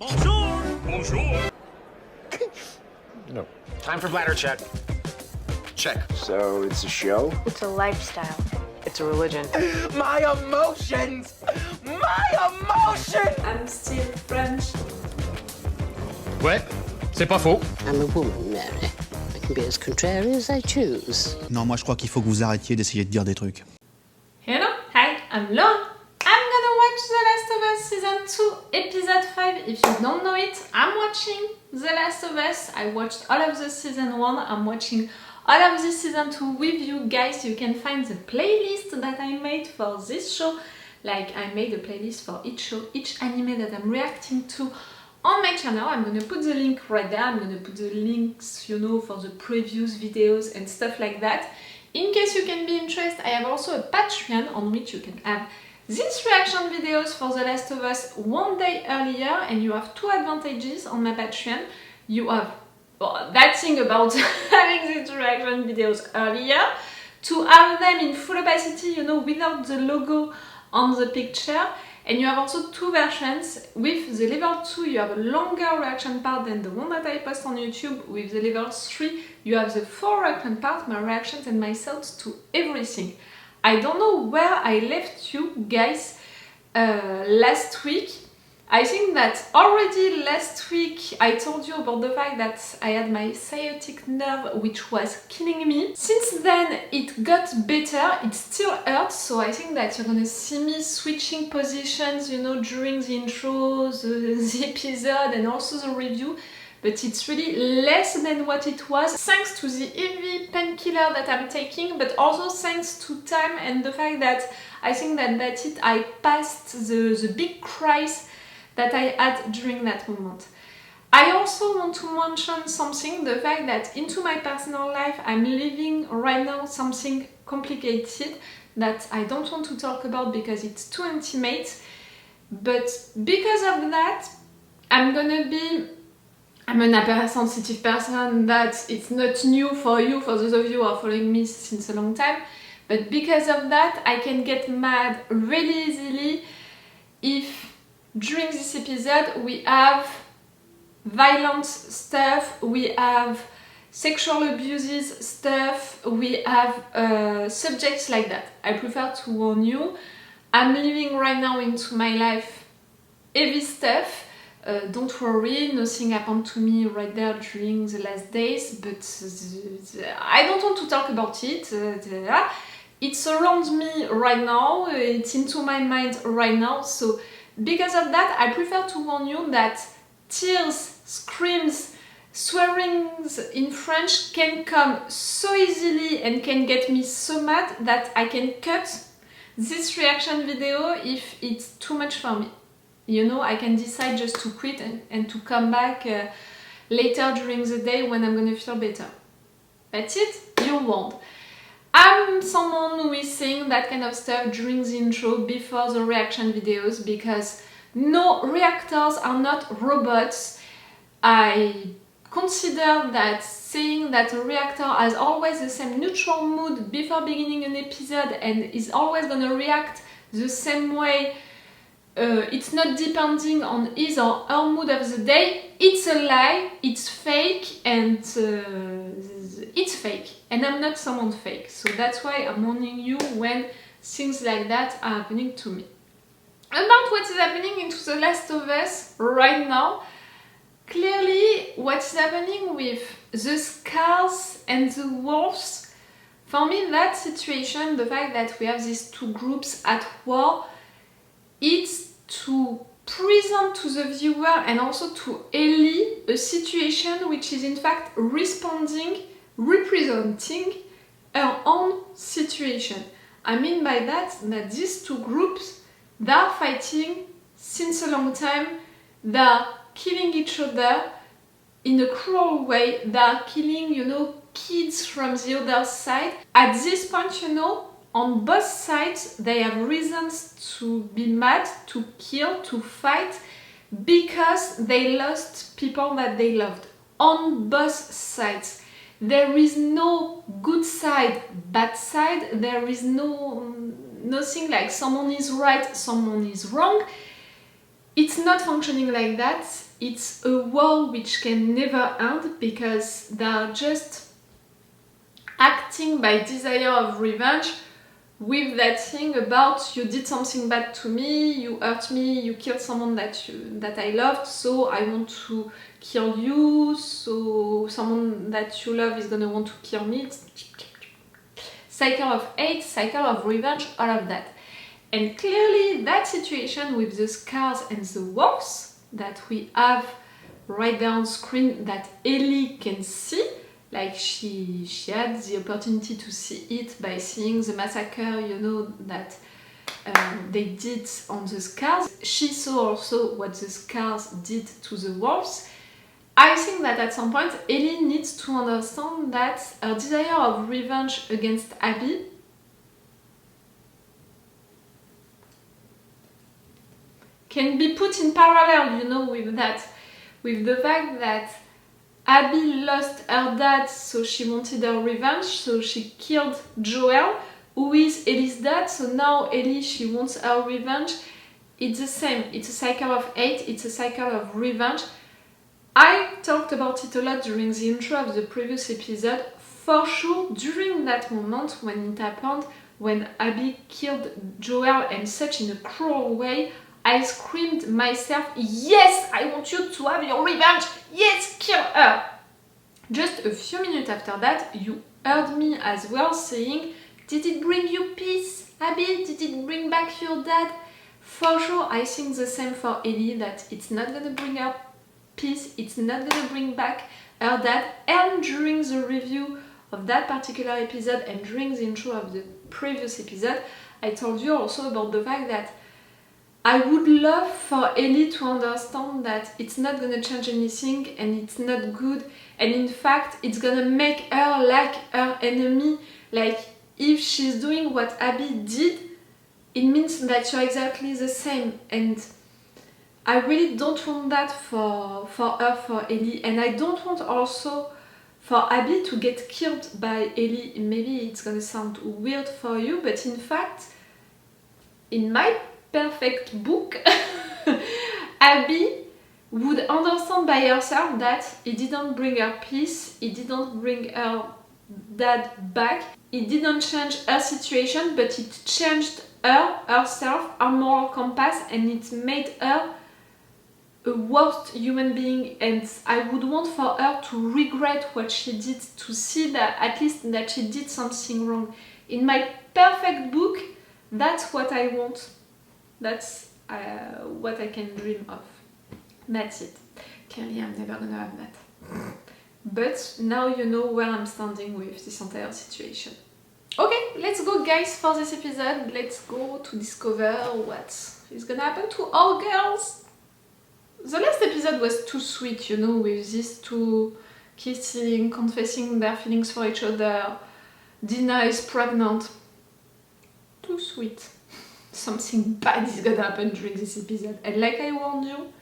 Bonjour! Bonjour! No. Time for bladder check. Check. So it's a show? It's a lifestyle. It's a religion. My emotions! My emotions! I'm still French. Ouais, c'est pas faux. I'm a woman, Mary. I can be as contrary as I choose. Non, moi je crois qu'il faut que vous arrêtiez d'essayer de dire des trucs. Hello, hi, I'm Laura. I'm gonna watch The Last of Us Season 2, Episode 5. If you don't know it, I'm watching The Last of Us. I watched all of the Season 1. I'm watching all of the Season 2 with you guys. You can find the playlist that I made for this show. Like, I made a playlist for each show, each anime that I'm reacting to on my channel. I'm gonna put the link right there. I'm gonna put the links, you know, for the previous videos and stuff like that. In case you can be interested, I have also a Patreon on which you can have these reaction videos for The Last of Us one day earlier, and you have two advantages on my Patreon. You have that thing about having these reaction videos earlier, to have them in full opacity, you know, without the logo on the picture. And you have also two versions. With the level 2 you have a longer reaction part than the one that I post on YouTube. With the level 3 you have the full reaction part, my reactions and my thoughts to everything. I don't know where I left you guys last week. I think that already last week I told you about the fact that I had my sciatic nerve which was killing me. Since then it got better, it still hurts, so I think that you're gonna see me switching positions, you know, during the intro, the episode and also the review. But it's really less than what it was, thanks to the heavy painkiller that I'm taking, but also thanks to time and the fact that I think that that's it, I passed the big crisis that I had during that moment. I also want to mention something, the fact that into my personal life I'm living right now something complicated that I don't want to talk about because it's too intimate, but because of that I'm an hypersensitive person. That it's not new for you, for those of you who are following me since a long time, but because of that I can get mad really easily if during this episode we have violent stuff, we have sexual abuses stuff, we have subjects like that. I prefer to warn you. I'm living right now into my life heavy stuff. Don't worry, nothing happened to me right there during the last days, but I don't want to talk about it. It's around me right now, it's into my mind right now, so because of that I prefer to warn you that tears, screams, swearings in French can come so easily and can get me so mad that I can cut this reaction video if it's too much for me. You know, I can decide just to quit and to come back later during the day when I'm gonna feel better. That's it, you won't. I'm someone who is saying that kind of stuff during the intro before the reaction videos because no, reactors are not robots. I consider that saying that a reactor has always the same neutral mood before beginning an episode and is always gonna react the same way, it's not depending on his or her mood of the day. It's a lie, it's fake, and it's fake. And I'm not someone fake, so that's why I'm warning you when things like that are happening to me. About what is happening into The Last of Us right now, clearly what is happening with the scars and the wolves, for me that situation, the fact that we have these two groups at war, it's to present to the viewer and also to Ellie a situation which is in fact representing her own situation. I mean by that these two groups, they are fighting since a long time, they are killing each other in a cruel way, they are killing, you know, kids from the other side. At this point, you know, on both sides they have reasons to be mad, to kill, to fight, because they lost people that they loved. On both sides. There is no good side, bad side, there is nothing like someone is right, someone is wrong. It's not functioning like that. it's a war which can never end because they're just acting by desire of revenge with that thing about you did something bad to me, you hurt me, you killed someone that I loved, so I want to kill you, so someone that you love is gonna want to kill me. It's cycle of hate, cycle of revenge, all of that. And clearly that situation with the scars and the wolves that we have right there on screen that Ellie can see, like she had the opportunity to see it by seeing the massacre, you know, that they did on the scars. She saw also what the scars did to the wolves. I think that at some point Ellie needs to understand that her desire of revenge against Abby can be put in parallel, you know, with that, with the fact that Abby lost her dad, so she wanted her revenge, so she killed Joel, who is Ellie's dad, so now Ellie, she wants her revenge. It's the same, it's a cycle of hate, it's a cycle of revenge. I talked about it a lot during the intro of the previous episode. For sure, during that moment when it happened, when Abby killed Joel and such in a cruel way, I screamed myself, yes, I want you to have your revenge, yes, kill her. Just a few minutes after that, you heard me as well saying, did it bring you peace, Abby? Did it bring back your dad? For sure, I think the same for Ellie, that it's not gonna bring her peace, it's not gonna bring back her dad. And during the review of that particular episode and during the intro of the previous episode, I told you also about the fact that I would love for Ellie to understand that it's not gonna change anything and it's not good, and in fact it's gonna make her like her enemy. Like, if she's doing what Abby did, it means that you're exactly the same, and I really don't want that for her, for Ellie, and I don't want also for Abby to get killed by Ellie. Maybe it's gonna sound weird for you, but in fact, in my perfect book, Abby would understand by herself that it didn't bring her peace, it didn't bring her dad back, it didn't change her situation, but it changed her, herself, her moral compass, and it made her a worst human being. And I would want for her to regret what she did, to see that at least that she did something wrong. In my perfect book, that's what I want. That's what I can dream of. That's it. Clearly, I'm never gonna have that. But now you know where I'm standing with this entire situation. Okay, let's go, guys, for this episode. Let's go to discover what is gonna happen to all girls. The last episode was too sweet, you know, with these two kissing, confessing their feelings for each other. Dina is pregnant. Too sweet. Something bad is gonna happen during this episode, and like I warned you,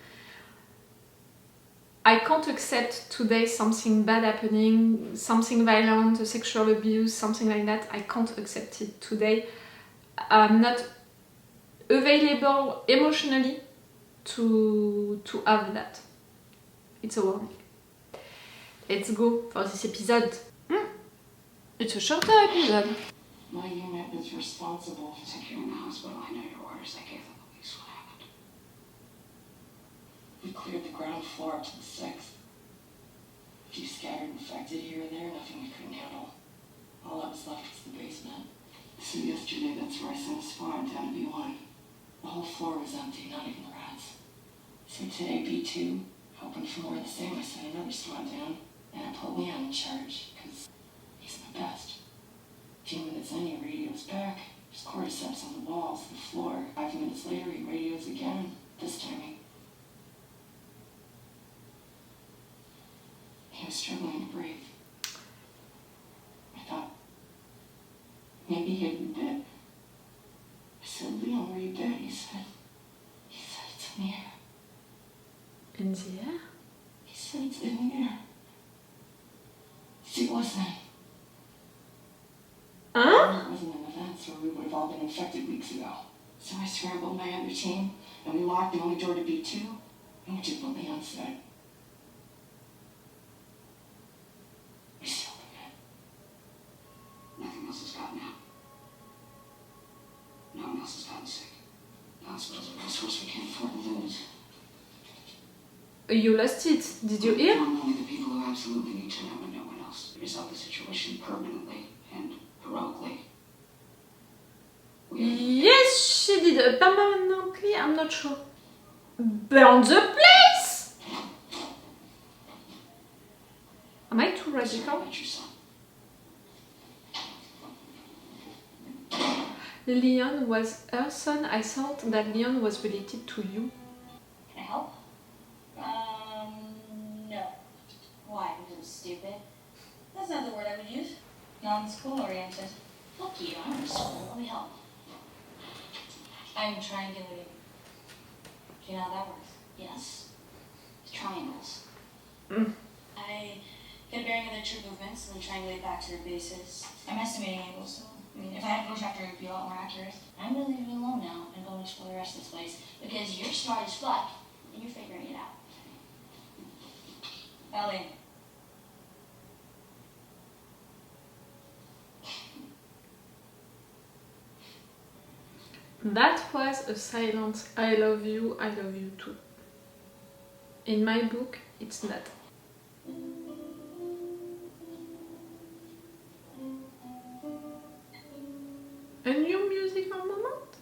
I can't accept today something bad happening, something violent, sexual abuse, something like that. I can't accept it today. I'm not available emotionally to have that. It's a warning. Let's go for this episode. It's a shorter episode. My unit is responsible for securing the hospital. I know your orders. I gave the police what happened. We cleared the ground floor up to the 6th. A few scattered infected here and there, nothing we couldn't handle. All that was left was the basement. So yesterday, that's where I sent a squad down to B1. The whole floor was empty, not even the rats. So today, B2, hoping for more of the same, I sent another squad down, and I put Leon in charge, because he's the best. A few minutes in, he radios back. There's cordyceps on the walls, the floor. 5 minutes later, he radios again. This time, he was struggling to breathe. I thought, maybe he had been dead. I said, Leon, were you dead? He said, it's in the air. In the air? He said, it's in the air. See, listen. Huh? It wasn't in the vents, or we would have all been infected weeks ago. So I scrambled my other team, and we locked the only door to B2. I want you to put me on set. We sealed the net. Nothing else has gotten out. No one else has gotten sick. The hospital's a resource we can't afford to lose. You lost it. Did you hear? Only the people who absolutely need to know and no one else. Resolve the situation permanently and heroically. Yes, she did. Permanently, I'm not sure. Burn the place! Am I too radical? Leon was her son. I thought that Leon was related to you. Can I help? No. Why? Because I'm stupid? That's not the word I would use. Non-school oriented. Fuck you, I'm in school. Let me help. I'm triangulating. Do you know how that works? Yes. Triangles. I get a bearing of their true movements and then triangulate back to their bases. I'm estimating angles, so I mean, if I had a protractor, it would be a lot more accurate. I'm gonna leave you alone now and go and explore the rest of this place because you're smart as fuck and you're figuring it out. Ellie. That was a silent I love you too. In my book, it's not. A new musical moment?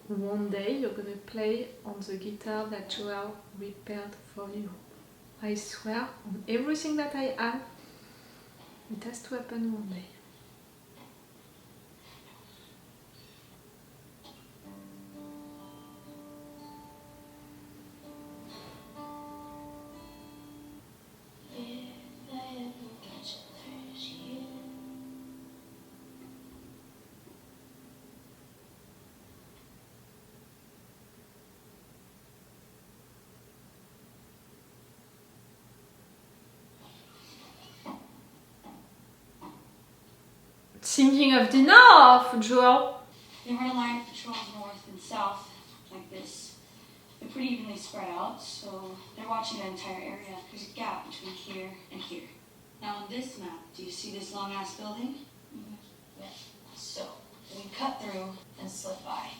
One day you're gonna play on the guitar that Joel repaired for you. I swear on everything that I have, it has to happen one day. Thinking of Dina or of Joel? They run a line of patrols north and south, like this. They're pretty evenly spread out, so they're watching the entire area. There's a gap between here and here. Now on this map, do you see this long-ass building? Yeah. So, we cut through and slip by.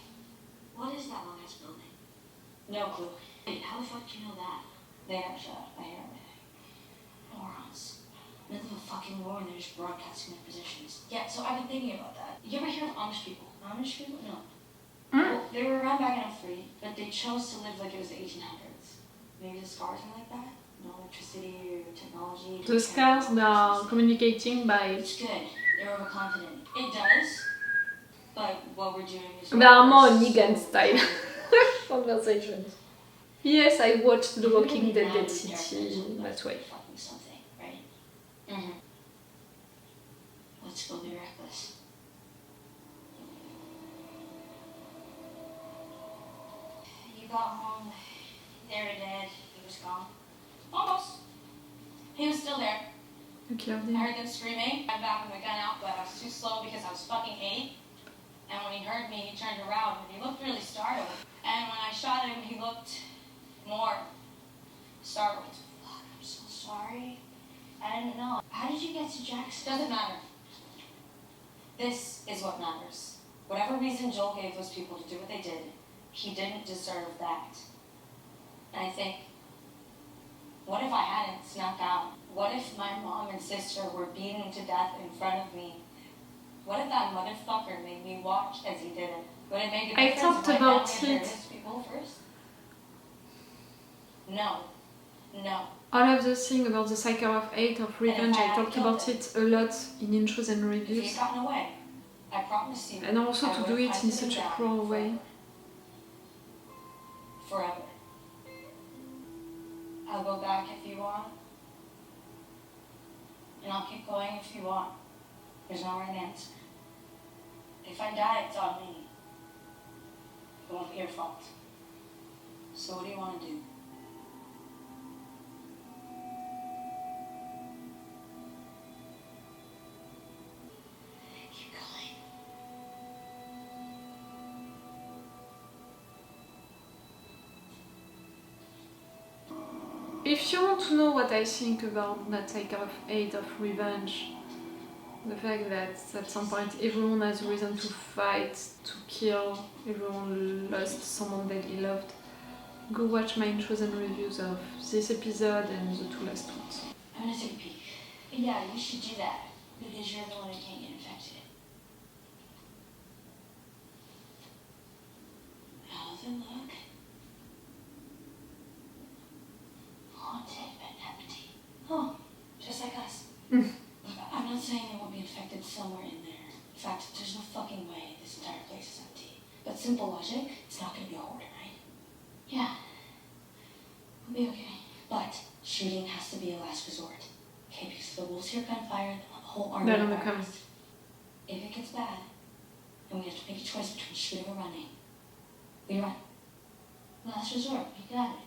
What is that long-ass building? No clue. Wait, how the fuck do you know that? They got shot. I hear everything. Morons. Middle of a fucking war and they're just broadcasting their positions. Yeah, so I've been thinking about that. You ever hear of Amish people? Amish people? No. Well, they were around back in 03, but they chose to live like it was the 1800s. Maybe the scars are like that? No electricity or technology. The scars are communicating by... It's good. They're overconfident. It does. But what we're doing is... They are more Negan style conversations. Yes, I watched The Walking Dead Dead City that way. Something, right? Mm-hmm. Let's go be reckless. You got home, they were dead, he was gone. Almost. He was still there. You killed I him. heard them screaming. I backed my gun out, but I was too slow because I was fucking 8. And when he heard me, he turned around and he looked really startled. And when I shot him, he looked more startled. Fuck, I'm so sorry. I didn't know. How did you get to Jackson? Doesn't matter. This is what matters. Whatever reason Joel gave those people to do what they did, he didn't deserve that. And I think, what if I hadn't snuck out? What if my mom and sister were beaten to death in front of me? What if that motherfucker made me watch as he did it? Would it make a I difference talked if my about family it. and his people first? No. No. All of the thing about the cycle of 8 of revenge, I talked about it a lot in intros and If reviews. he'd gotten away, I promise you. And also I to would do have it in hunted such him a down cruel way. Forever. I'll go back if you want. And I'll keep going if you want. There's no right answer. If I die, it's on me. It won't be your fault. So what do you want to do? Keep going. If you want to know what I think about that type of hate of revenge, the fact that at some point everyone has reason to fight, to kill, everyone lost someone that he loved, go watch my intros and reviews of this episode and the 2 last ones. I'm gonna take a peek. Yeah, you should do that, because you're the one who can't get infected. How's it look? Haunted but empty. Oh, just like us. Look, I'm not saying they won't be infected somewhere in there. In fact, there's no fucking way this entire place is empty. But simple logic, it's not gonna be a hoarder, right? Yeah. We'll be okay. But shooting has to be a last resort. Okay, because if the wolves hear gunfire, then the whole army They're on the will cover. If it gets bad, then we have to make a choice between shooting or running. We run. Last resort, we got it.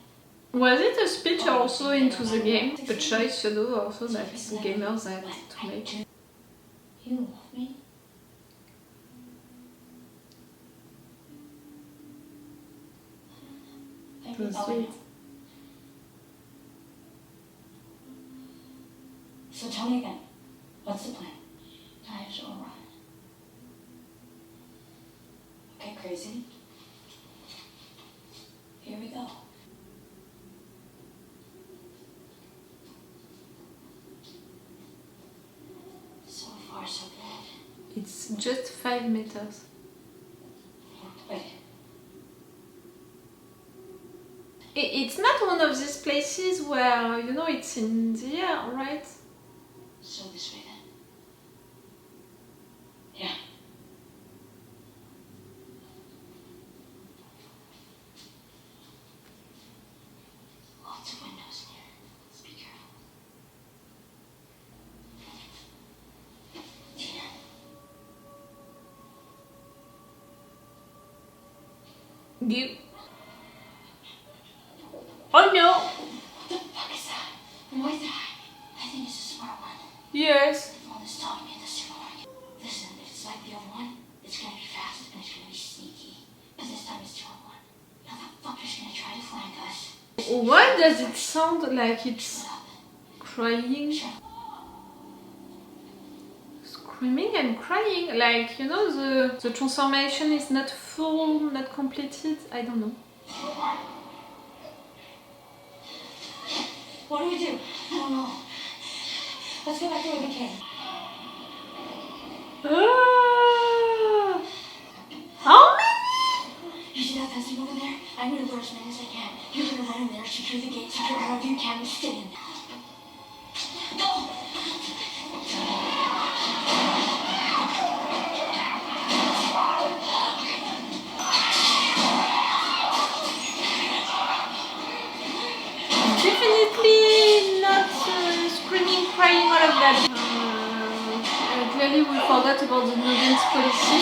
Was it a speech also into the game? A choice, you know, also that gamers had to make? You love me? So sweet. So tell me again, what's the plan? Dive or run? Okay, crazy. Here we go. So far, so good. It's just 5 meters. Wait. It's not one of these places where, you know, it's in the air, right? So this way then. Yeah. Lots of windows in here. Let's be careful. Dina. You. Oh no! What the fuck is that? And why is it hiding? I think it's a smart one. Yes. The one that's telling me in the supermarket. Listen, if it's like the other one, it's gonna be fast and it's gonna be sneaky. But this time it's 2 on 1. Now that fucker's gonna try to flank us. Why does it sound like it's Shut up. crying? Shut up. Screaming and crying, like, you know, the transformation is not full, not completed, I don't know. What do we do? I don't know. Let's go back the way we came. Ah! How many? You see that fencing over there? I'm gonna lure as many as I can. You're gonna run in there, secure the gate, secure however you can, and stay in. Go! Definitely not screaming, crying, all of that. Clearly we forgot about the no dance policy.